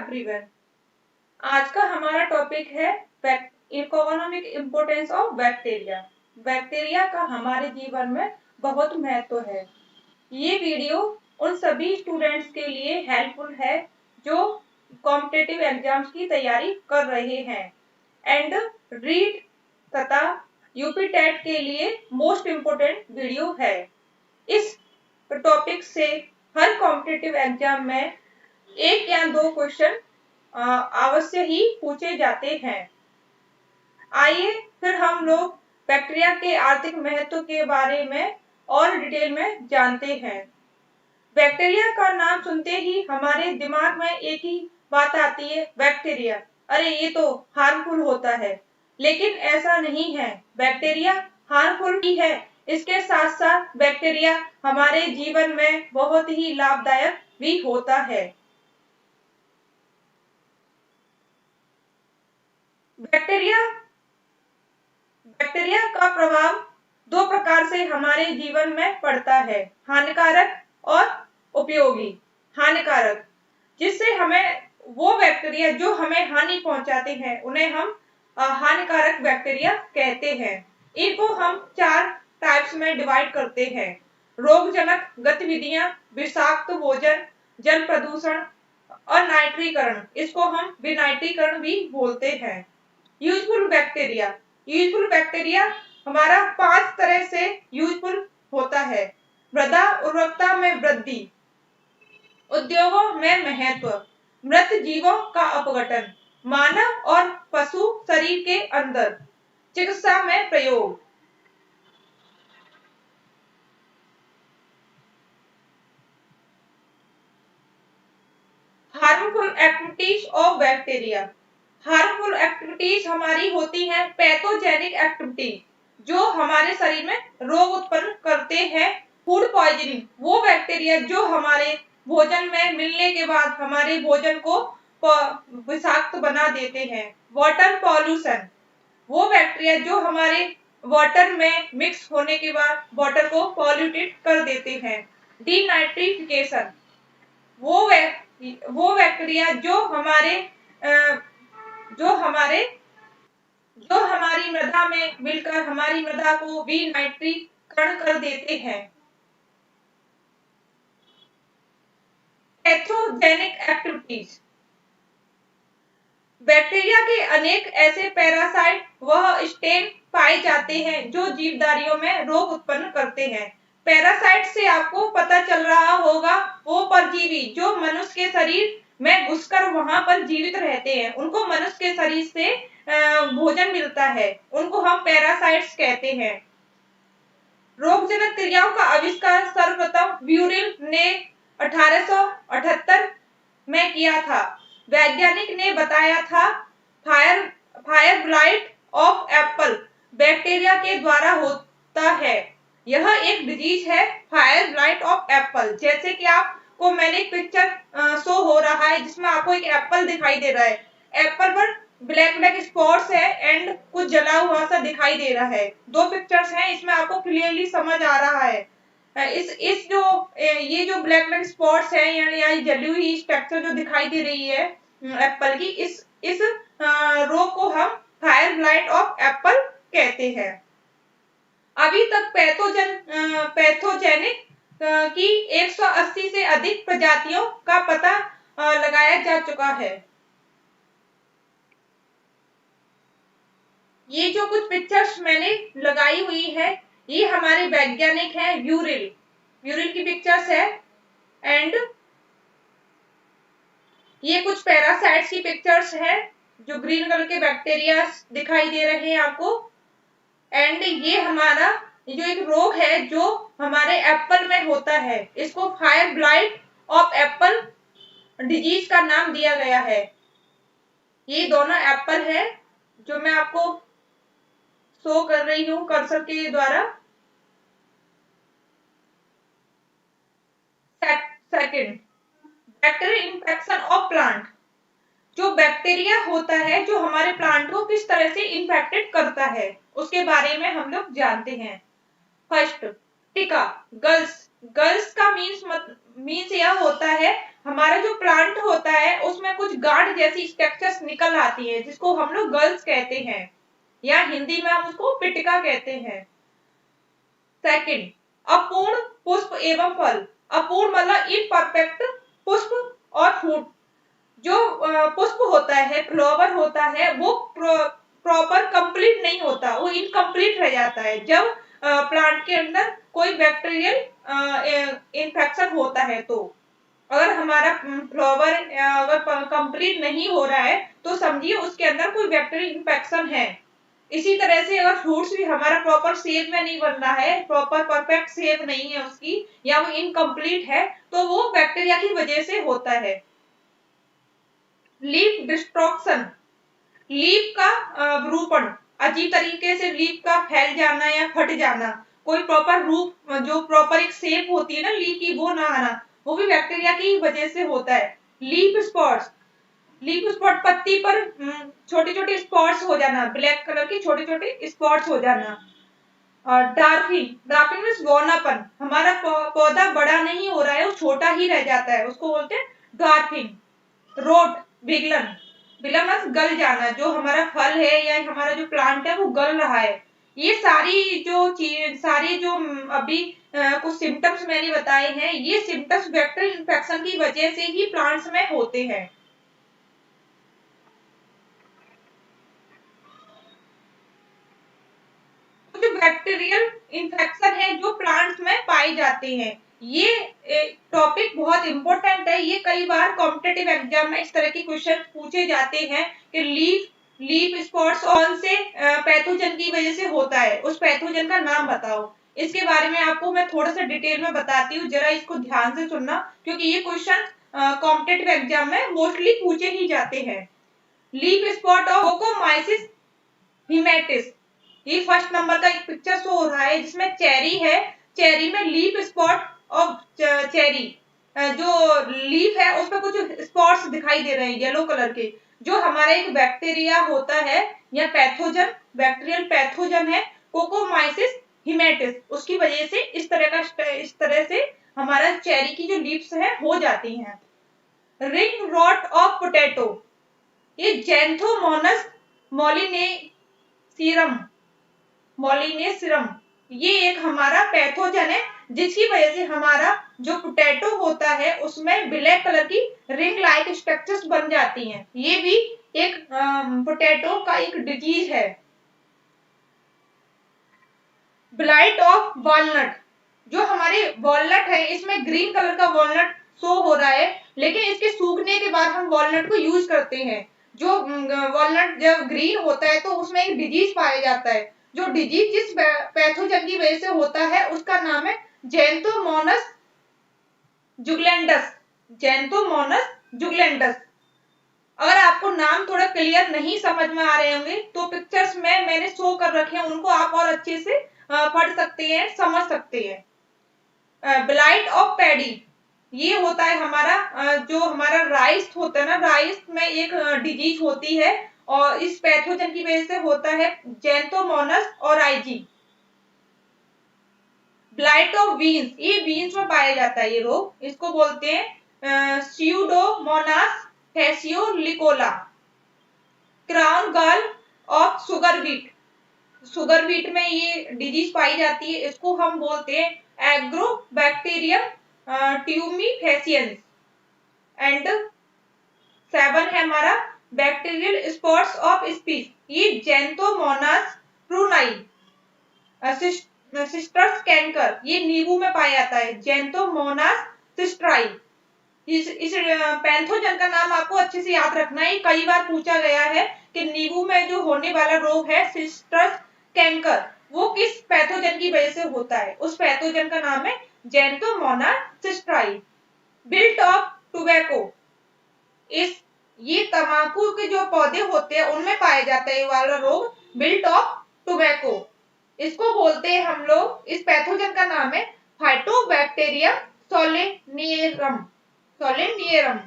Everyone. आज का हमारा टॉपिक है economic importance of bacteria. Bacteria का हमारे जीवन में बहुत महत्व है। ये वीडियो उन सभी स्टूडेंट्स के लिए हेल्पफुल है जो कॉम्पिटिटिव एग्जाम्स की तैयारी कर रहे हैं एंड रीड तथा यूपी टेट के लिए मोस्ट इम्पोर्टेंट वीडियो है। इस टॉपिक से हर कॉम्पिटिटिव एग्जाम में एक या दो क्वेश्चन अवश्य ही पूछे जाते हैं। आइए फिर हम लोग बैक्टीरिया के आर्थिक महत्व के बारे में और डिटेल में जानते हैं। बैक्टीरिया का नाम सुनते ही हमारे दिमाग में एक ही बात आती है, बैक्टीरिया, अरे ये तो हार्मफुल होता है। लेकिन ऐसा नहीं है, बैक्टीरिया हार्मफुल ही है, इसके साथ साथ बैक्टीरिया हमारे जीवन में बहुत ही लाभदायक भी होता है। बैक्टीरिया का प्रभाव दो प्रकार से हमारे जीवन में पड़ता है, हानिकारक और उपयोगी। हानिकारक, जिससे हमें वो बैक्टीरिया जो हमें हानि पहुंचाते हैं उन्हें हम हानिकारक बैक्टीरिया कहते हैं। इनको हम 4 टाइप्स में डिवाइड करते हैं: रोगजनक गतिविधियां, विषाक्त भोजन, जल प्रदूषण और नाइट्रीकरण। इसको हम विनाइट्रीकरण भी बोलते हैं। यूजफुल बैक्टीरिया हमारा 5 तरह से यूजफुल होता है। मृदा उर्वरकता में वृद्धि, उद्योगों में महत्व, मृत जीवों का अपघटन, मानव और पशु शरीर के अंदर, चिकित्सा में प्रयोग। Harmful activities of bacteria. Harmful activities हमारी होती हैं पैथोजेनिक एक्टिविटी, जो हमारे शरीर में रोग उत्पन्न करते हैं। फूड पॉइजनिंग, वो बैक्टीरिया जो हमारे भोजन में मिलने के बाद हमारे भोजन को विषाक्त बना देते हैं। वाटर पॉल्यूशन, वो बैक्टीरिया जो हमारे वाटर में मिक्स होने के बाद वाटर को पॉल्यूटेड कर देते हैं। डीनाइट्रिफिकेशन, वो बैक्टीरिया जो हमारी मृदा में मिलकर हमारी मृदा को विनाइट्रीकरण कर देते हैं। पैथोजेनिक एक्टिविटीज, बैक्टीरिया के अनेक ऐसे पैरासाइट वह स्टेन पाए जाते हैं जो जीवधारियों में रोग उत्पन्न करते हैं। पैरासाइट से आपको पता चल रहा होगा वो परजीवी जो मनुष्य के शरीर में घुसकर वहां पर जीवित रहते हैं, उनको मनुष्य के शरीर से भोजन मिलता है, उनको हम पैरासाइट्स कहते हैं। रोगजनक क्रियाओं का आविष्कार सर्वप्रथम ब्यूरिल ने 1878 में किया था। वैज्ञानिक ने बताया था fire blight of Apple bacteria के द्वारा होता है। यह एक डिजीज है, फायर ब्लाइट ऑफ एप्पल। जैसे कि आपको मैंने एक पिक्चर शो हो रहा है जिसमें आपको एक एप्पल दिखाई दे रहा है, एप्पल पर ब्लैक ब्लैक स्पॉट्स है एंड कुछ जला हुआ सा दिखाई दे रहा है। 2 पिक्चर्स हैं, इसमें आपको क्लियरली समझ आ रहा है। ये जो ब्लैक ब्लैक स्पॉट्स है या जली हुई स्ट्रक्चर जो दिखाई दे रही है एप्पल की, इस रोग को हम फायर ब्लाइट ऑफ एप्पल कहते हैं। अभी तक पैथोजेनिक की 180 से अधिक प्रजातियों का पता लगाया जा चुका है। ये जो कुछ पिक्चर्स मैंने लगाई हुई है ये हमारे वैज्ञानिक हैं, ब्यूरिल की पिक्चर्स है एंड ये कुछ पैरासाइट्स की पिक्चर्स है जो ग्रीन कलर के बैक्टीरिया दिखाई दे रहे हैं आपको। एंड ये हमारा जो एक रोग है जो हमारे एप्पल में होता है, इसको fire blight of Apple disease का नाम दिया गया है। ये दोनों एप्पल है जो मैं आपको शो कर रही हूं कर्सर के द्वारा। Second, bacterial infection of plant, जो बैक्टीरिया होता है जो हमारे प्लांट को किस तरह से इन्फेक्टेड करता है उसके बारे में हम लोग जानते हैं। फर्स्ट, टिका, गर्ल्स का मीन्स यह होता है हमारा जो प्लांट होता है उसमें कुछ गांठ जैसी स्ट्रक्चर्स निकल आती है जिसको हम लोग गर्ल्स कहते हैं, या हिंदी में हम उसको पिटका कहते हैं। सेकंड, अपूर्ण पुष्प एवं फल। अपूर्ण मतलब इम्परफेक्ट पुष्प और फ्रूट। जो पुष्प होता है, फ्लावर होता है, वो प्रॉपर कंप्लीट नहीं होता, वो इनकम्प्लीट रह जाता है जब प्लांट के अंदर कोई बैक्टीरियल इन्फेक्शन होता है। तो अगर हमारा फ्लावर अगर कंप्लीट नहीं हो रहा है तो समझिए उसके अंदर कोई बैक्टीरियल इन्फेक्शन है। इसी तरह से अगर फ्रूट्स भी हमारा प्रॉपर शेप में नहीं बन रहा है, प्रॉपर परफेक्ट शेप नहीं है उसकी, या वो इनकम्प्लीट है, तो वो बैक्टीरिया की वजह से होता है। लीफ डिस्ट्रॉक्शन, लीफ का विरूपण, अजीब तरीके से लीफ का फैल जाना या फट जाना, कोई प्रॉपर रूप जो प्रॉपर एक शेप होती है ना लीफ की वो ना आना, वो भी बैक्टीरिया की वजह से होता है। लीफ स्पॉट्स, लीफ स्पॉट पत्ती पर छोटे छोटे स्पॉट्स हो जाना, ब्लैक कलर की छोटे छोटे स्पॉट्स हो जाना। और डार्फिंग, डार्फिंग मीन्स बौनापन, हमारा पौधा बड़ा नहीं हो रहा है, वो छोटा ही रह जाता है, उसको बोलते हैं डार्फिंग। रोट, विगलन, विगलन मीन्स गल जाना, जो हमारा फल है या हमारा जो प्लांट है वो गल रहा है। ये सारी जो चीज, सारी जो अभी कुछ सिम्टम्स मैंने बताए हैं, ये सिम्टम्स बैक्टीरियल इन्फेक्शन की वजह से ही प्लांट्स में होते हैं। कुछ बैक्टीरियल इन्फेक्शन है जो प्लांट्स में पाए जाते हैं। ये टॉपिक बहुत इंपॉर्टेंट है, ये कई बार कॉम्पिटिटिव एग्जाम में इस तरह के क्वेश्चन पूछे जाते हैं कि लीफ स्पॉट्स कौन से पैथोजन की वजह से होता है, उस पैथोजन का नाम बताओ। इसके बारे में आपको मैं थोड़ा सा डिटेल में बताती हूँ, जरा इसको ध्यान से सुनना, क्योंकि ये क्वेश्चन कॉम्पिटिटिव एग्जाम में मोस्टली पूछे ही जाते हैं। लीफ स्पॉट ऑफ कोकोमाइसिस हिमेटिस, ये फर्स्ट नंबर का एक पिक्चर शो हो रहा है जिसमें चेरी है, चेरी में लीफ स्पॉट ऑफ चेरी, जो लीफ है उस पर कुछ स्पॉट्स दिखाई दे रहे हैं येलो कलर के, जो हमारा एक बैक्टीरिया होता है या पैथोजन, बैक्टीरियल पैथोजन है कोकोमाइसिस हिमेटिस, उसकी वजह से इस तरह से हमारा चेरी की जो लीव्स है हो जाती हैं। रिंग रॉट ऑफ पोटैटो, ये जेंथोमोनस मोलिनेसिरम, मोलिनेसिरम, ये एक हमारा पैथोजन है जिसकी वजह से हमारा जो पोटैटो होता है उसमें ब्लैक कलर की रिंग लाइक स्ट्रक्चर्स बन जाती हैं। ये भी एक पोटैटो का एक डिजीज है। ब्लाइट ऑफ वॉलनट, जो हमारे वॉलनट है इसमें ग्रीन कलर का वॉलनट शो हो रहा है, लेकिन इसके सूखने के बाद हम वॉलनट को यूज करते हैं। जो वॉलनट जब ग्रीन होता है तो उसमें एक डिजीज पाया जाता है, जो डिजीज जिस पैथोजन की वजह से होता है उसका नाम है जेंथोमोनस जुगलैंडस, जेंथोमोनस जुगलैंडस। अगर आपको नाम थोड़ा क्लियर नहीं समझ में आ रहे होंगे तो पिक्चर्स में मैंने शो कर रखे हैं, उनको आप और अच्छे से पढ़ सकते हैं, समझ सकते हैं। ब्लाइट ऑफ पैडी, ये होता है हमारा जो हमारा राइस होता है ना, राइस में एक डिजीज होती है और इस पैथोजन की वजह से होता है जेंथोमोनस और आईजी। ब्लाइट ऑफ बीन्स, ये बीन्स में पाया जाता है ये रोग, इसको बोलते हैं स्यूडोमोनास फैसियोलिकोला। क्राउन गल of sugar beet, sugar beet में ये डिजीज पाई जाती है, इसको हम बोलते हैं एग्रोबैक्टीरियम ट्यूमीफेसियंस। एंड 7 है हमारा बैक्टीरियल स्पॉट्स ऑफ स्पीच, ये जेंथोमोनास प्रूनाई, सिस्टर्स कैंकर, ये नींबू में पाया जाता है, जेंथोमोनास सिस्ट्राई। इस पैथोजन का नाम आपको अच्छे से याद रखना है, कई बार पूछा गया है कि नींबू में जो होने वाला रोग है सिस्टर्स कैंकर, वो किस पैथोजन की वजह से होता है, उस पैथोजन का नाम है जेंथोमोनास सिस्ट्राई। बिल्ट ऑफ टोबैको, इस ये तंबाकू के जो पौधे होते हैं उनमें पाया जाता है ये वाला रोग, बिल्ट ऑफ टोबैको। इसको बोलते हैं हम लोग, इस पैथोजन का नाम है फाइटोबैक्टीरियम सोलेनियरम, सोलेनियरम।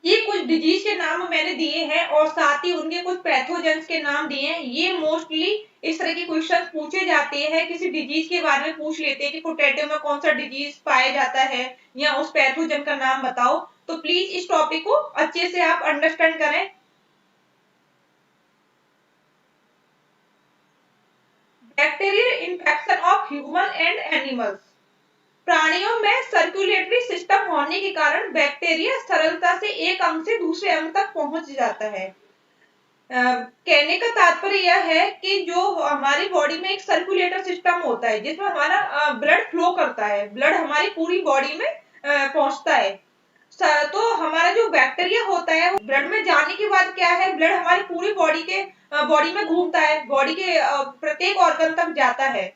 ये कुछ डिजीज के नाम मैंने दिए हैं और साथ ही उनके कुछ पैथोजेंस के नाम दिए हैं। ये मोस्टली इस तरह के क्वेश्चन पूछे जाते हैं, किसी डिजीज के बारे में पूछ लेते हैं कि पोटैटो में कौन सा डिजीज पाया जाता है या उस पैथोजन का नाम बताओ। तो प्लीज इस टॉपिक को अच्छे से आप अंडरस्टैंड करें। Bacterial infection of human and animals. प्राणियों में सर्कुलेटरी सिस्टम होने के कारण बैक्टीरिया सरलता से एक अंग से दूसरे अंग तक पहुंच जाता है। कहने का तात्पर्य यह है कि जो हमारी बॉडी में एक सर्कुलेटर सिस्टम होता है जिसमें हमारा ब्लड फ्लो करता है, ब्लड हमारी पूरी बॉडी में पहुंचता है। तो हमारा जो बैक्टीरिया होता है वो ब्लड में जाने के बाद क्या है, ब्लड हमारी पूरी बॉडी में घूमता है, बॉडी के प्रत्येक ऑर्गन तक जाता है।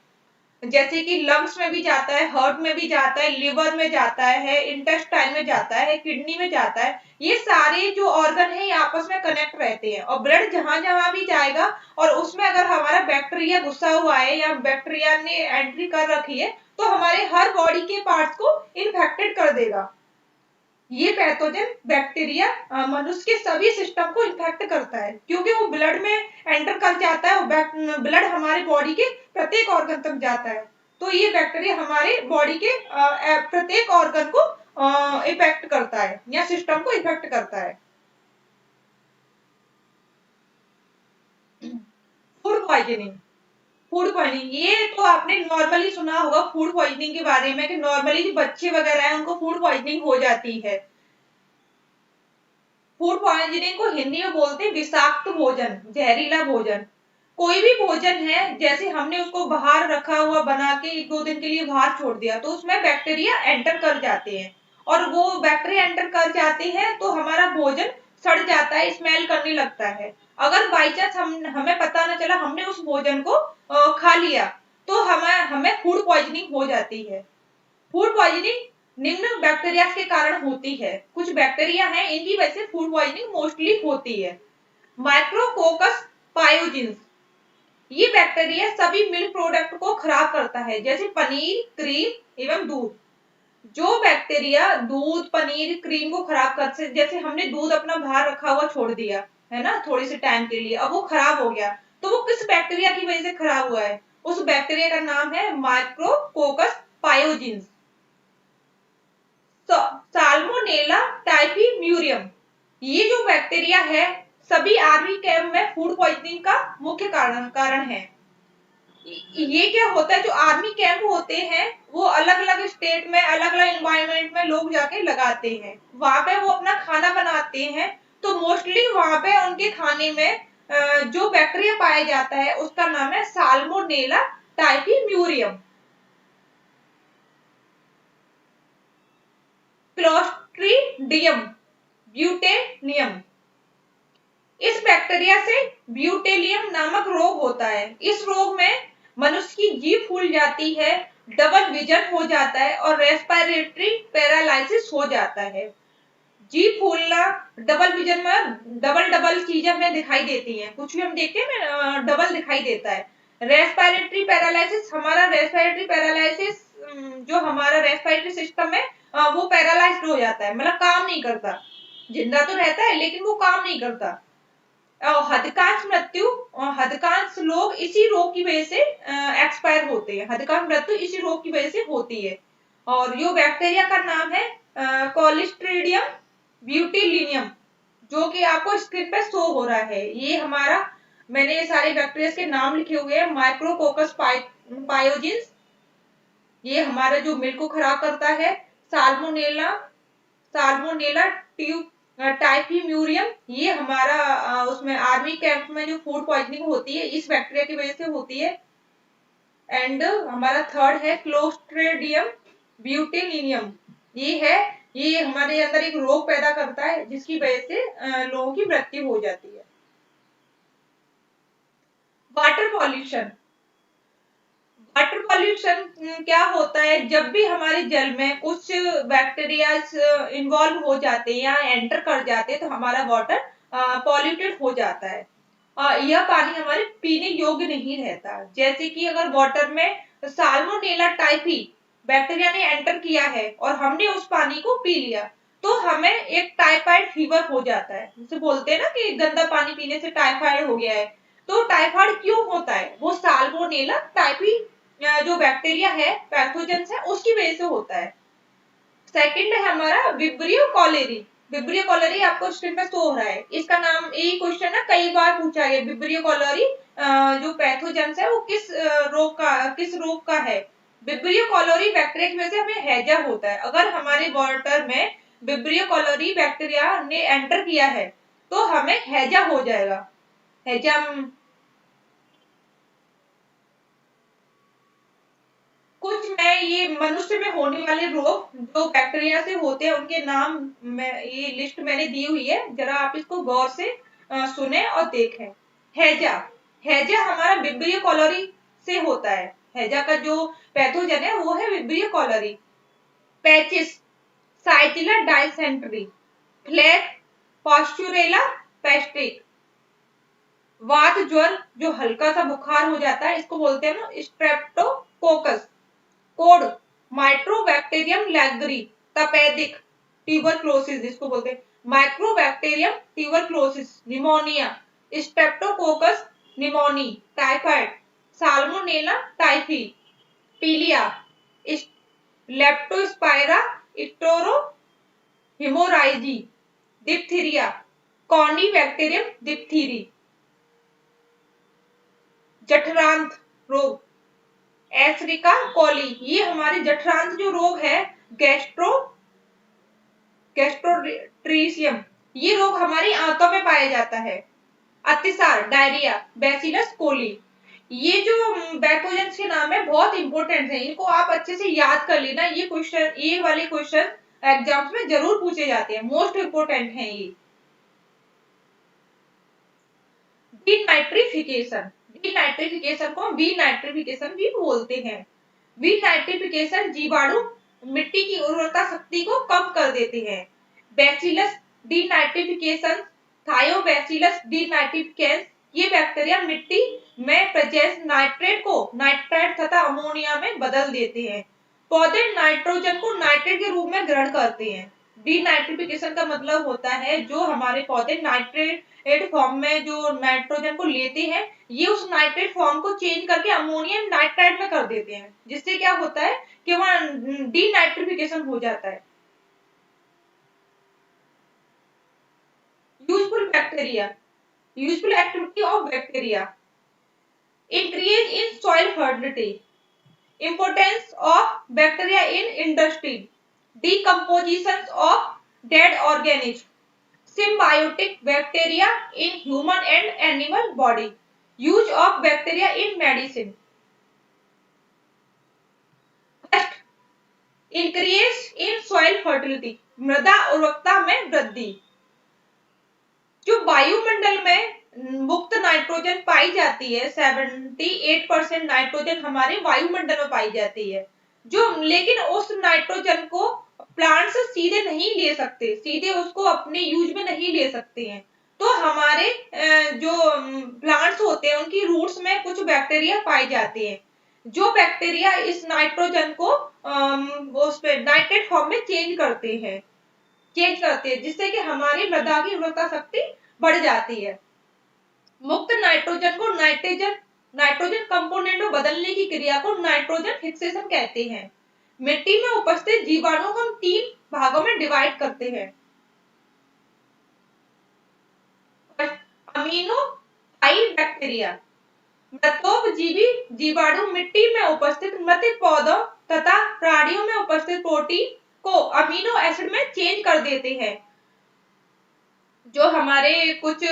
जैसे कि लंग्स में भी जाता है, हार्ट में भी जाता है, लिवर में जाता है, इंटेस्टाइन में जाता है, किडनी में जाता है। ये सारे जो ऑर्गन है ये आपस में कनेक्ट रहते हैं और ब्लड जहां जहां भी जाएगा और उसमें अगर हमारा बैक्टीरिया घुसा हुआ है या बैक्टीरिया ने एंट्री कर रखी है तो हमारे हर बॉडी के पार्ट्स को इन्फेक्टेड कर देगा। ये पैथोजन बैक्टीरिया मनुष्य के सभी सिस्टम को इन्फेक्ट करता है क्योंकि वो ब्लड में एंटर कर जाता है। ब्लड हमारे बॉडी के प्रत्येक ऑर्गन तक जाता है। तो ये बैक्टीरिया हमारे बॉडी के प्रत्येक ऑर्गन को इफेक्ट करता है या सिस्टम को इफेक्ट करता है। Food poisoning. फूड पॉइजनिंग ये तो आपने नॉर्मली सुना होगा फूड पॉइजनिंग के बारे में कि नॉर्मली जो बच्चे वगैरह हैं उनको फूड पॉइजनिंग हो जाती है। फूड पॉइजनिंग को हिंदी में बोलते हैं विषाक्त भोजन, जहरीला भोजन। कोई भी भोजन है जैसे हमने उसको बाहर रखा हुआ बना के 1-2 दिन के लिए बाहर छोड़ दिया तो उसमें बैक्टीरिया एंटर कर जाते हैं और वो बैक्टीरिया एंटर कर जाते हैं तो हमारा भोजन सड़ जाता है, स्मेल करने लगता है। अगर बाई चांस हमें पता न चला हमने उस भोजन को खा लिया तो हमें फूड पॉइजनिंग हो जाती है। फूड पॉइजनिंग निम्न बैक्टीरिया के कारण होती है। कुछ बैक्टीरिया हैं इनकी वजह से फूड पॉइजनिंग मोस्टली होती है। माइक्रोकोकस पायोजिन्स ये बैक्टीरिया सभी मिल्क प्रोडक्ट को खराब करता है जैसे पनीर, क्रीम एवं दूध। जो बैक्टीरिया दूध, पनीर, क्रीम को खराब कर से जैसे हमने दूध अपना बाहर रखा हुआ छोड़ दिया है ना थोड़ी सी टाइम के लिए, अब वो खराब हो गया तो वो किस बैक्टीरिया की वजह से खराब हुआ है? उस बैक्टीरिया का नाम है माइक्रोकोकस पायोजिन्स। साल्मोनेला टाइफीम्यूरियम ये जो बैक्टीरिया है सभी आर्मी कैंप में फूड पॉइजनिंग का मुख्य कारण है। ये क्या होता है, जो आर्मी कैंप होते हैं वो अलग अलग स्टेट में अलग अलग एनवायरनमेंट में लोग जाके लगाते हैं, वहां पे वो अपना खाना बनाते हैं तो मोस्टली वहां पे उनके खाने में जो बैक्टीरिया पाया जाता है उसका नाम है साल्मोनेला टाइफीम्यूरियम। क्लोस्ट्रीडियम ब्यूटेनियम इस बैक्टीरिया से ब्यूटेलियम नामक रोग होता है। इस रोग में मनुष्य की जीभ फूल जाती है, डबल विजन हो जाता है और रेस्पिरेटरी पैरालिसिस हो जाता है। जीभ फूलना, डबल विजन में डबल चीजें हमें दिखाई देती हैं, कुछ भी हम देखते हैं डबल दिखाई देता है। रेस्पिरेटरी पैरालिसिस, हमारा रेस्पिरेटरी पैरालिसिस जो हमारा रेस्पिरेटरी सिस्टम है वो पैरालाइज्ड हो जाता है, मतलब काम नहीं करता। जिंदा तो रहता है लेकिन वो काम नहीं करता। अधिकांश लोग इसी रोग की वजह से एक्सपायर होते हैं। अधिकांश मृत्यु इसी रोग की वजह से होती है। और यो बैक्टीरिया का नाम है क्लोस्ट्रीडियम ब्यूटिलिनियम जो कि आपको स्क्रीन पे शो हो रहा है। ये हमारा, मैंने ये सारे बैक्टीरिया के नाम लिखे हुए हैं। माइक्रोकोकस पायोजिन्स ये हमारा जो मिल्क को खराब करता है। साल्मोनेला टाइफीम्यूरियम ये हमारा उसमें आर्मी कैंप में जो फूड पॉइजनिंग होती है इस बैक्टीरिया की वजह से होती है। एंड हमारा थर्ड है क्लोस्ट्रीडियम ब्यूटिलिनियम ये हमारे अंदर एक रोग पैदा करता है जिसकी वजह से लोगों की मृत्यु हो जाती है। Water pollution. वाटर पॉल्यूशन क्या होता है, जब भी हमारे जल में कुछ बैक्टीरिया इन्वॉल्व हो जाते हैं या एंटर कर जाते हैं तो हमारा वाटर पॉल्यूटेड हो जाता है। यह पानी हमारे पीने योग्य नहीं रहता। जैसे कि अगर वाटर में साल्मोनेला टाइफी बैक्टीरिया ने एंटर किया है और हमने उस पानी को पी लिया तो हमें एक टाइफाइड फीवर हो जाता है। जैसे बोलते हैं ना कि गंदा पानी पीने से टाइफाइड हो गया है। तो टाइफाइड क्यों होता है? वो साल्मोनेला टाइफी जो बैक्टीरिया है, पैथोजेंस है, उसकी वजह से होता है। सेकंड है हमारा विब्रियो कॉलेरी। विब्रियो कॉलेरी आपको स्क्रीन पे शो हो रहा है। इसका नाम, यही क्वेश्चन ना कई बार पूछा गया। विब्रियो कॉलेरी जो पैथोजेंस है वो किस रोग का है? विब्रियो कॉलेरी बैक्टीरिया की वजह से हमें हैजा होता है। अगर हमारे वाटर में विब्रियो कॉलेरी बैक्टीरिया ने एंटर किया है तो हमें हैजा हो जाएगा। हैजा कुछ मैं ये मनुष्य में होने वाले रोग जो बैक्टीरिया से होते हैं उनके नाम मैं ये लिस्ट मैंने दी हुई है, जरा आप इसको गौर से सुने और देखें। हैजा, हैजा हमारा विब्रियो कॉलेरी से होता है। हैजा का जो पैथोजन है वो है विब्रियो कॉलेरी। पैचिस, shigella dysentery, plague, pasteurella pestis. वात ज्वर जो हल्का सा बुखार हो जाता है, इसको बोलते हैं ना स्ट्रेप्टोकोकस। कोड माइक्रोबैक्टीरियम लैग्री, तपेदिक, ट्यूबरक्लोसिस जिसको बोलते हैं, mycobacterium tuberculosis, pneumonia, Streptococcus pneumoniae, typhoid, salmonella typhi, पीलिया, लेप्टोस्पाइरा स्टोरो हिमोराइजी, डिप्थीरिया, कॉर्निबैक्टीरियम डिप्थीरी। जठरांत रोग, एसरिका कोली, ये हमारे जठरांत जो रोग है, गैस्ट्रोट्रीसियम, ये रोग हमारी आंतों में पाया जाता है। अतिसार, डायरिया, बैसिलस कोली। ये जो पैथोजेंस के नाम है बहुत इंपॉर्टेंट है, इनको आप अच्छे से याद कर लेना। ये वाले क्वेश्चन एग्जाम्स में जरूर पूछे जाते हैं, मोस्ट इंपोर्टेंट है ये। डीनाइट्रिफिकेशन, डीनाइट्रिफिकेशन को वीनाइट्रिफिकेशन भी बोलते हैं। वीनाइट्रिफिकेशन जीवाणु मिट्टी की उर्वरता शक्ति को कम कर देते हैं। बैसिलस डीनाइट्रिफिकेशन, थायोबैसिलस डीनाइट्रिफिकेंस, ये बैक्टीरिया मिट्टी में प्रेजेंस नाइट्रेट को नाइट्राइट तथा अमोनिया में बदल देते हैं। पौधे नाइट्रोजन को नाइट्रेट के रूप में ग्रहण करते हैं। डीनाइट्रिफिकेशन का मतलब होता है जो हमारे पौधे नाइट्रेट फॉर्म में जो नाइट्रोजन को लेते हैं, ये उस नाइट्रेट फॉर्म को चेंज करके अमोनियम नाइट्राइट में कर देते हैं, जिससे क्या होता है कि वहां डीनाइट्रिफिकेशन हो जाता है। Useful bacteria, useful activity of bacteria, increase in soil fertility, importance of bacteria in industry, decomposition of dead organisms, symbiotic bacteria in human and animal body, use of bacteria in medicine. First, increase in soil fertility, मृदा उर्वरकता में वृद्धि। जो वायुमंडल में मुक्त nitrogen पाई जाती है, 78% नाइट्रोजन हमारे वायुमंडल में पाई जाती है, जो लेकिन उस नाइट्रोजन को प्लांट्स सीधे नहीं ले सकते, सीधे उसको अपने यूज में नहीं ले सकते हैं। तो हमारे जो प्लांट्स होते हैं उनकी रूट्स में कुछ बैक्टीरिया पाए जाते हैं, जो बैक्टीरिया इस नाइट्रोजन को उस पे नाइट्रेट फॉर्म में चेंज करते हैं, जिससे कि हमारी मृदा की उर्वरता शक्ति बढ़ जाती है। मुक्त नाइट्रोजन को नाइट्रोजन कंपोनेंट में बदलने की क्रिया को नाइट्रोजन फिक्सेशन कहते हैं। मिट्टी में उपस्थित जीवाणुओं को हम 3 भागों में डिवाइड करते हैं। अमीनोफाइल बैक्टीरिया, मृतोपजीवी जीवाणु मिट्टी में उपस्थित मृत पौधों तथा प्राणियों में उपस्थित प्रोटीन को अमीनो एसिड में चेंज कर देते हैं। जो हमारे कुछ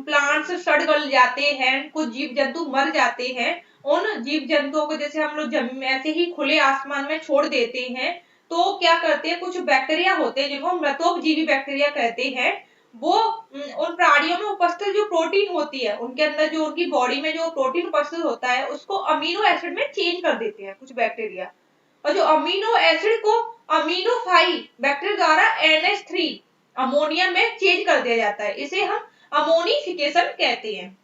प्लांट्स सड़ गल जाते हैं, कुछ जीव जंतु मर जाते हैं, उन जीव जंतुओं को जैसे हम लोग ऐसे ही खुले आसमान में छोड़ देते हैं, तो क्या करते हैं, कुछ बैक्टीरिया होते हैं जिनको मृतोपजीवी बैक्टीरिया कहते हैं, वो उन प्राणियों में उपस्थित जो प्रोटीन होती है, उनके अंदर जो उनकी बॉडी में जो प्रोटीन उपस्थित होता है उसको अमीनो एसिड में चेंज कर देते हैं कुछ बैक्टीरिया। और जो अमीनो एसिड को अमीनोफाइल बैक्टीरिया द्वारा NH3 अमोनिया में चेंज कर दिया जाता है, इसे हम अमोनिफिकेशन कहते हैं।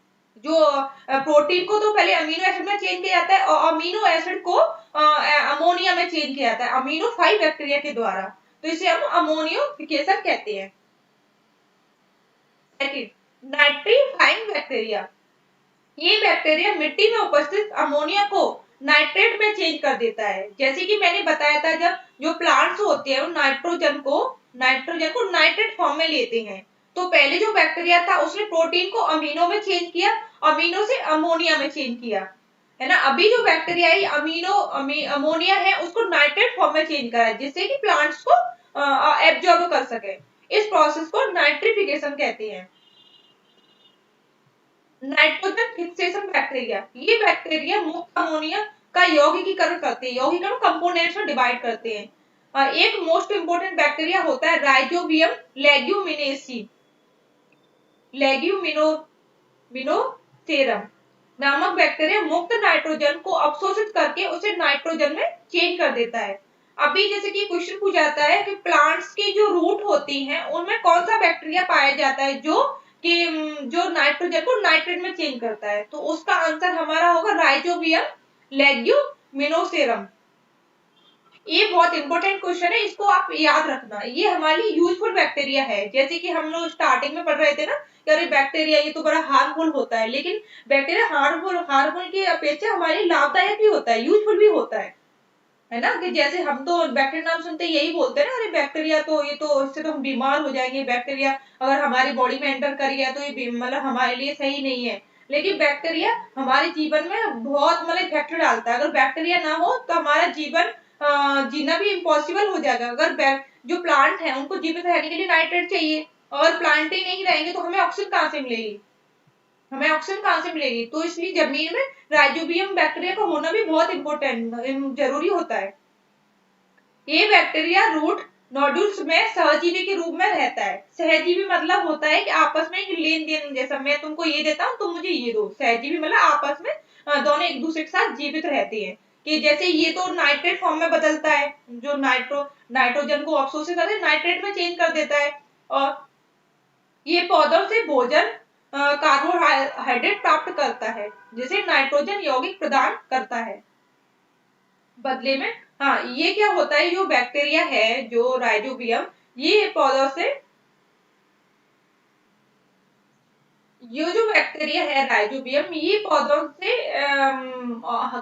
जो प्रोटीन को तो पहले अमीनो एसिड में चेंज किया जाता है और अमीनो एसिड को अमोनिया में चेंज किया जाता है अमीनोफाइल बैक्टीरिया के द्वारा। तो इसे हम अमोनियोफिकेशन कहते हैं। Second, nitrifying bacteria. ये बैक्टीरिया मिट्टी में उपस्थित अमोनिया को नाइट्रेट में चेंज कर देता है। जैसे कि मैंने बताया था, जब जो प्लांट्स होते हैं वो नाइट्रोजन को नाइट्रेट फॉर्म में लेते हैं। तो पहले जो बैक्टीरिया था उसने प्रोटीन को अमीनो में चेंज किया, अमीनो से अमोनिया में चेंज किया, है ना। अभी जो बैक्टीरिया है अमोनिया है उसको नाइट्रेट फॉर्म में चेंज करा है, जिससे कि प्लांट्स को एब्जॉर्ब कर सके। इस प्रोसेस को नाइट्रिफिकेशन कहते हैं। नाइट्रोजन फिक्सेशन बैक्टीरिया, ये बैक्टीरिया मुक्त अमोनिया का यौगिकीकरण करते हैं, यौगिकरण कंपोनेंट्स में डिवाइड करते हैं। एक मोस्ट इंपोर्टेंट बैक्टीरिया होता है राइजोबियम लेग्यूमिनोसेरम नामक बैक्टीरिया मुक्त नाइट्रोजन को अवशोषित करके उसे नाइट्रोजन में चेंज कर देता है। अभी जैसे कि क्वेश्चन पूछा जाता है कि प्लांट्स की जो रूट होती हैं उनमें कौन सा बैक्टीरिया पाया जाता है जो जो नाइट्रोजन को नाइट्रेट में चेंज करता है, तो उसका आंसर हमारा होगा राइजोबियम लेग्यूमिनोसेरम। ये बहुत इंपॉर्टेंट क्वेश्चन है, इसको आप याद रखना। ये हमारी यूजफुल बैक्टीरिया है। जैसे कि हम लोग स्टार्टिंग में पढ़ रहे थे ना कि अरे बैक्टीरिया ये तो बड़ा हार्मफुल होता है, लेकिन बैक्टीरिया हार्मफुल की अपेक्षा हमारे लाभदायक भी होता है, यूजफुल भी होता है ना। कि जैसे हम तो बैक्टीरिया नाम सुनते यही बोलते हैं ना, अरे बैक्टीरिया तो ये तो इससे तो हम बीमार हो जाएंगे, बैक्टीरिया अगर हमारी बॉडी में एंटर कर गया तो ये मतलब हमारे लिए सही नहीं है। लेकिन बैक्टीरिया हमारे जीवन में बहुत मतलब इफेक्ट डालता है। अगर बैक्टीरिया ना हो तो हमारा जीवन जीना भी इम्पॉसिबल हो जाएगा। अगर जो प्लांट है उनको जीवित रहने के लिए नाइट्रेट चाहिए, और प्लांट ही नहीं रहेंगे तो हमें ऑक्सीजन कहाँ से मिलेगी, तो इसलिए जमीन में राइजोबियम बैक्टीरिया का होना भी बहुत इंपॉर्टेंट जरूरी होता है। ये बैक्टीरिया रूट नोड्यूल्स में सहजीवी के रूप में रहता है। सहजीवी मतलब होता है कि आपस में लेन देन, जैसा मैं तुमको ये देता हूँ तुम मुझे ये दो। सहजीवी मतलब आपस में दोनों एक दूसरे के साथ जीवित रहते हैं। कि जैसे ये तो नाइट्रेट फॉर्म में बदलता है, जो नाइट्रोजन को अवशोषित करके नाइट्रेट में चेंज कर देता है, और ये पौधों से भोजन कार्बोहाइड्रेट प्राप्त करता है जिसे नाइट्रोजन यौगिक प्रदान करता है बदले में। हाँ, ये क्या होता है, जो बैक्टीरिया है जो राइजोबियम, ये पौधों से, ये जो बैक्टीरिया है राइजोबियम ये पौधों से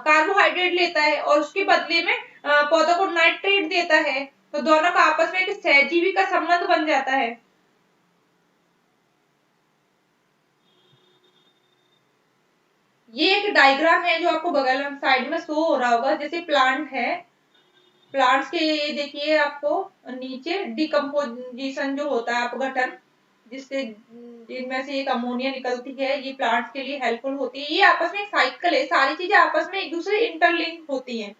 कार्बोहाइड्रेट लेता है और उसके बदले में पौधों को नाइट्रेट देता है। तो दोनों का आपस में एक सहजीवी का संबंध बन जाता है। ये एक डायग्राम है जो आपको बगल में साइड में शो हो रहा होगा। जैसे प्लांट है, प्लांट्स के ये देखिए आपको नीचे डिकम्पोजिशन जो होता है अपघटन, जिससे जिनमें से एक अमोनिया निकलती है, ये प्लांट्स के लिए हेल्पफुल होती है। ये आपस में एक साइकिल है, सारी चीजें आपस में एक दूसरे इंटरलिंक होती हैं।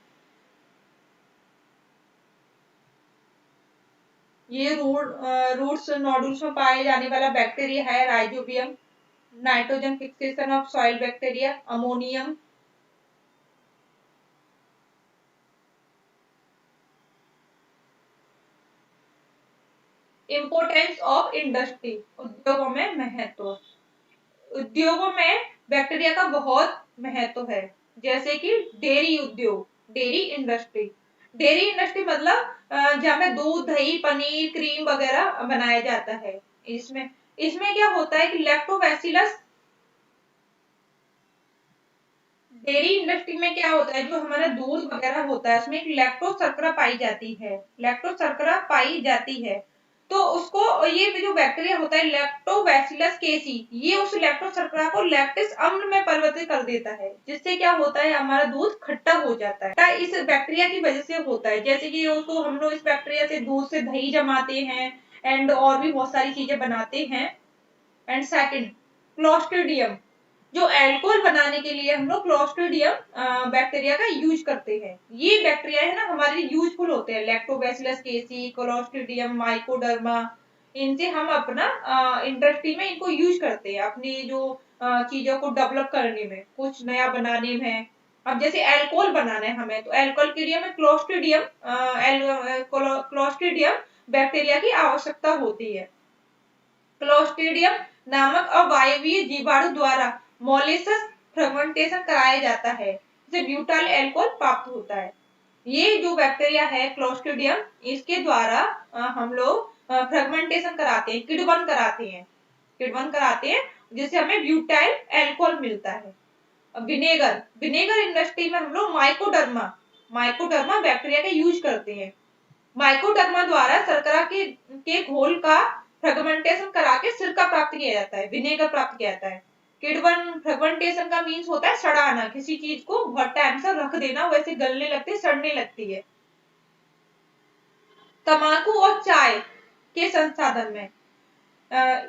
ये रूट्स नोडुल्स में पाए जाने वाला बैक्टीरिया है rhizobium. Nitrogen fixation of soil bacteria ammonium. Importance of industry, उद्योगों में महत्व। उद्योगों में बैक्टीरिया का बहुत महत्व है। जैसे कि डेयरी उद्योग, डेयरी इंडस्ट्री मतलब जहाँ पे दूध दही पनीर क्रीम वगैरह बनाया जाता है। इसमें इसमें क्या होता है कि लैक्टोबैसिलस, डेयरी इंडस्ट्री में क्या होता है, जो हमारा दूध वगैरह होता है उसमें एक लैक्टोज शर्करा पाई जाती है। तो उसको ये जो बैक्टीरिया होता है लैक्टोबैसिलस केसी, ये उस लैक्टोज शर्करा को लैक्टिस अम्ल में परिवर्तित कर देता है, जिससे क्या होता है हमारा दूध खट्टा हो जाता है। इस बैक्टीरिया की वजह से होता है। जैसे कि उसको हम लोग इस बैक्टीरिया से दूध से दही जमाते हैं एंड और भी बहुत सारी चीजें बनाते हैं। एंड सेकंड, क्लोस्ट्रिडियम, जो अल्कोहल बनाने के लिए हम लोग क्लोस्ट्रिडियम बैक्टीरिया का यूज करते हैं। ये बैक्टीरिया है ना हमारे लिए यूजफुल होते हैं। लैक्टोबैसिलस केसी, क्लोस्ट्रिडियम, माइकोडर्मा, इनसे हम अपना इंडस्ट्री में इनको यूज करते हैं अपनी जो चीजों को डेवलप करने में, कुछ नया बनाने में। अब जैसे अल्कोहल बनाना है हमें, तो अल्कोहल के लिए हमें क्लोस्ट्रिडियम बैक्टीरिया की आवश्यकता होती है। क्लोस्ट्रिडियम नामक अवायवीय जीवाणु द्वारा मोलेसेस फर्मेंटेशन कराया जाता है, जिससे ब्यूटाइल अल्कोहल प्राप्त होता है। ये जो बैक्टीरिया है क्लोस्ट्रिडियम, इसके द्वारा हम लोग फ्रेगमेंटेशन कराते हैं, किण्वन कराते हैं, किण्वन कराते हैं, जिससे हमें ब्यूटाइल अल्कोहल मिलता है। विनेगर, विनेगर इंडस्ट्री में हम लोग माइकोडर्मा, माइकोडर्मा बैक्टीरिया का यूज करते हैं। माइकोडर्मा द्वारा शर्करा के घोल का फ्रेगमेंटेशन करा के सिरका प्राप्त किया जाता है, विनेगर प्राप्त किया जाता है। किण्वन फ्रेगमेंटेशन का मीन्स होता है सड़ाना, किसी चीज को बहुत टाइम से रख देना, वैसे गलने लगती है, सड़ने लगती है। तम्बाकू और चाय के संसाधन में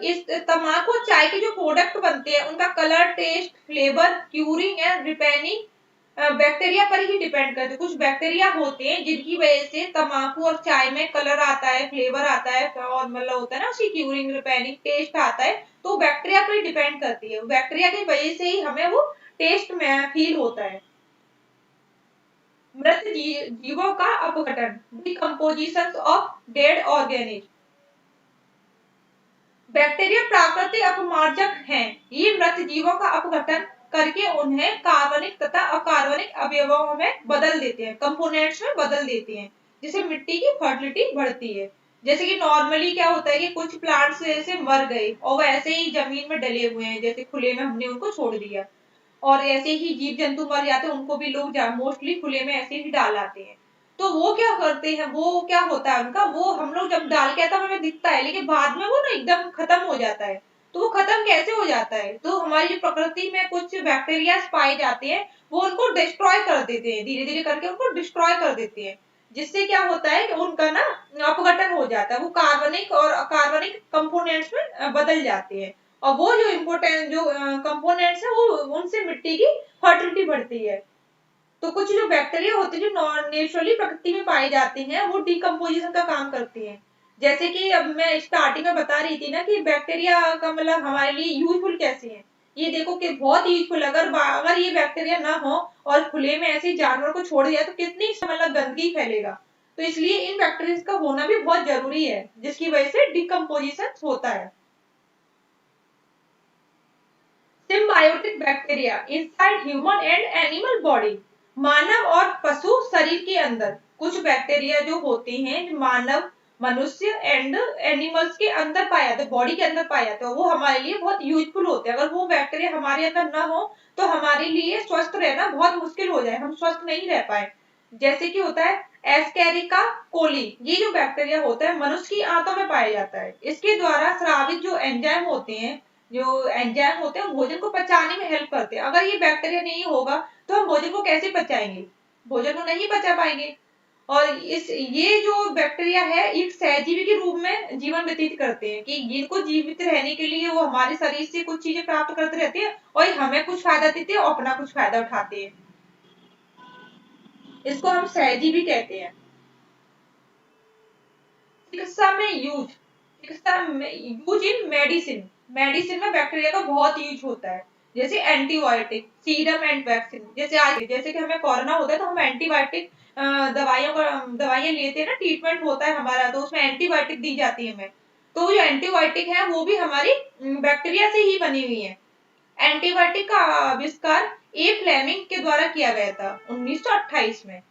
इस तम्बाकू और चाय के जो प्रोडक्ट बनते हैं उनका colour, taste, flavour, curing and ripening bacteria पर ही डिपेंड करते हैं। कुछ बैक्टीरिया होते हैं जिनकी वजह से तम्बाकू और चाय में कलर आता है, फ्लेवर आता है, और मतलब होता है ना उसकी क्यूरिंग, रिपेनिंग, टेस्ट आता है, तो बैक्टीरिया पर ही डिपेंड करती है। बैक्टीरिया की वजह से ही हमें वो टेस्ट में फील होता है। मृत जीवों का अपघटन, decomposition of dead organism. Bacteria प्राकृतिक अपमार्जक हैं। ये मृत जीवों का अपघटन करके उन्हें कार्बनिक तथा अकार्बनिक अवयवों में बदल देते हैं, कंपोनेंट्स में बदल देते हैं, जिससे मिट्टी की फर्टिलिटी बढ़ती है। जैसे कि नॉर्मली क्या होता है कि कुछ प्लांट्स ऐसे मर गए और वो ऐसे ही जमीन में डले हुए हैं, जैसे खुले में हमने उनको छोड़ दिया, और ऐसे ही जीव जंतु मर जाते हैं, उनको भी लोग मोस्टली खुले में ऐसे ही डाल आते हैं। तो वो क्या करते हैं, वो क्या होता है उनका, वो हम लोग जब डाल के आता है हमें दिखता है, लेकिन बाद में वो ना एकदम खत्म हो जाता है। तो वो खत्म कैसे हो जाता है, तो हमारी जो प्रकृति में कुछ बैक्टीरिया पाए जाते हैं, वो उनको डिस्ट्रॉय कर देते हैं, धीरे धीरे करके उनको डिस्ट्रॉय कर देते हैं, जिससे क्या होता है कि उनका ना अपघटन हो जाता है, वो कार्बनिक और अकार्बनिक कंपोनेंट्स में बदल जाते हैं, और वो जो इम्पोर्टेंट जो कंपोनेंट्स है वो उनसे मिट्टी की फर्टिलिटी बढ़ती है। तो कुछ जो बैक्टीरिया होते हैं जो नेचुरली प्रकृति में पाए जाते हैं, वो डिकम्पोजिशन का काम करती हैं। जैसे कि अब मैं स्टार्टिंग में बता रही थी ना कि बैक्टीरिया का मतलब हमारे लिए यूजफुल कैसे है। ये देखो कि बहुत यूजफुल, अगर ये बैक्टीरिया ना हो और खुले में ऐसे जानवर को छोड़ दिया तो कितनी मतलब गंदगी फैलेगा। तो इसलिए इन बैक्टीरिया का होना भी बहुत जरूरी है, जिसकी वजह से डिकम्पोजिशन होता है। Symbiotic bacteria inside human and animal body, मानव और पशु शरीर के अंदर कुछ बैक्टीरिया जो होते हैं, मानव, मनुष्य एंड एनिमल्स के अंदर पाए जाते हैं, बॉडी के अंदर पाए जाते हैं, वो हमारे लिए बहुत यूजफुल होते हैं। अगर वो बैक्टीरिया हमारे अंदर ना हो तो हमारे लिए स्वस्थ रहना बहुत मुश्किल हो जाए, हम स्वस्थ नहीं रह पाए। जैसे कि होता है एस्केरिका कोली, ये जो बैक्टीरिया होता है मनुष्य की आंतों में पाया जाता है। इसके द्वारा स्रावित जो एंजाइम होते हैं, जो एंजाइम होते हैं भोजन को पचाने में हेल्प करते हैं। अगर ये बैक्टीरिया नहीं होगा तो हम भोजन को कैसे पचाएंगे, भोजन को नहीं पचा पाएंगे। और ये जो बैक्टीरिया है एक सहजीवी के रूप में जीवन व्यतीत करते हैं, कि इनको जीवित रहने के लिए वो हमारे शरीर से कुछ चीजें प्राप्त करते रहते हैं और हमें कुछ फायदा देते हैं और अपना कुछ फायदा उठाते हैं। इसको हम सहजीवी कहते हैं। चिकित्सा में यूज, चिकित्सा में यूज इन मेडिसिन, मेडिसिन में बैक्टीरिया का बहुत यूज होता है। जैसे एंटीबायोटिक, सीरम एंड वैक्सीन, जैसे कि हमें कोरोना होता है तो हम एंटीबायोटिक दवाइयां लेते हैं ना, ट्रीटमेंट होता है हमारा, तो उसमें एंटीबायोटिक दी जाती है हमें। तो जो एंटीबायोटिक है वो भी हमारी बैक्टीरिया से ही बनी हुई है। एंटीबायोटिक का आविष्कार ए फ्लेमिंग के द्वारा किया गया था 1928 में।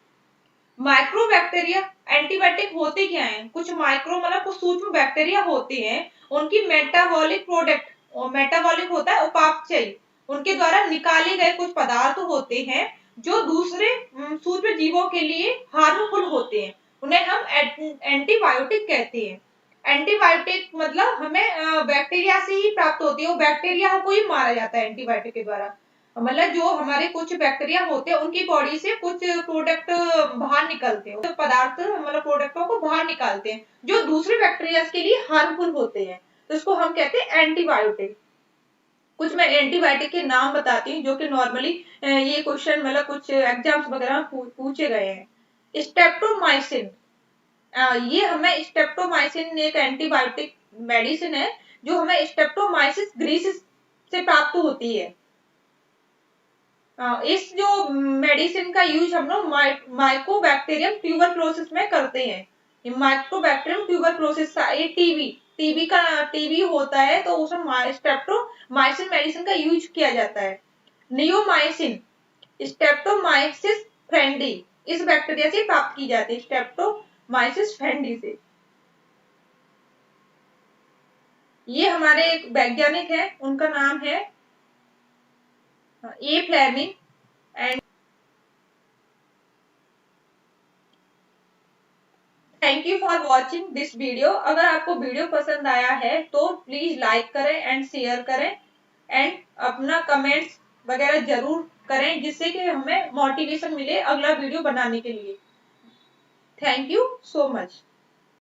माइक्रोबैक्टीरिया, एंटीबायोटिक होते क्या हैं, कुछ माइक्रो मतलब कुछ सूक्ष्म बैक्टीरिया होते हैं, उनकी मेटाबॉलिक प्रोडक्ट, और मेटाबॉलिक होता है उपापचय, उनके द्वारा निकाले गए कुछ पदार्थ होते हैं जो दूसरे सूक्ष्म जीवों के लिए हार्मफुल होते हैं, उन्हें हम एंटीबायोटिक कहते हैं। एंटीबायोटिक मतलब हमें बैक्टीरिया से ही प्राप्त होती है, वो बैक्टीरिया को ही मारा जाता है एंटीबायोटिक के द्वारा। मतलब जो हमारे कुछ बैक्टीरिया होते हैं उनकी बॉडी से कुछ प्रोडक्ट बाहर निकलते हैं, तो पदार्थ मतलब प्रोडक्टों को बाहर निकालते हैं जो दूसरे बैक्टीरिया के लिए हार्मफुल होते हैं, तो इसको हम कहते हैं एंटीबायोटिक। कुछ मैं एंटीबायोटिक के नाम बताती हूँ जो कि नॉर्मली ये क्वेश्चन मतलब कुछ एग्जाम्स वगैरह में पूछे गए हैं। स्टेप्टोमाइसिन, ये हमें स्टेप्टोमाइसिन एक एंटीबायोटिक मेडिसिन है जो हमें स्टेप्टोमाइसिस ग्रीसिस से प्राप्त होती है। इस जो मेडिसिन का यूज हम लोग माइकोबैक्टीरियम ट्यूबरक्लोसिस में करते हैं। माइकोबैक्टीरियम ट्यूबरक्लोसिस, ये टीबी होता है, तो उसमें स्ट्रेप्टोमाइसिन मेडिसिन का यूज किया जाता है। नियोमाइसिन, स्ट्रेप्टोमाइसिस फ्रेंडी, इस बैक्टीरिया से प्राप्त की जाती है, स्ट्रेप्टोमाइसिस फैंडी से। ये हमारे एक वैज्ञानिक है, उनका नाम है A Fleming. And thank you for watching this video. अगर आपको वीडियो पसंद आया है तो प्लीज लाइक करें एंड शेयर करें एंड अपना कमेंट्स वगैरह जरूर करें, जिससे कि हमें मोटिवेशन मिले अगला वीडियो बनाने के लिए। Thank you so much.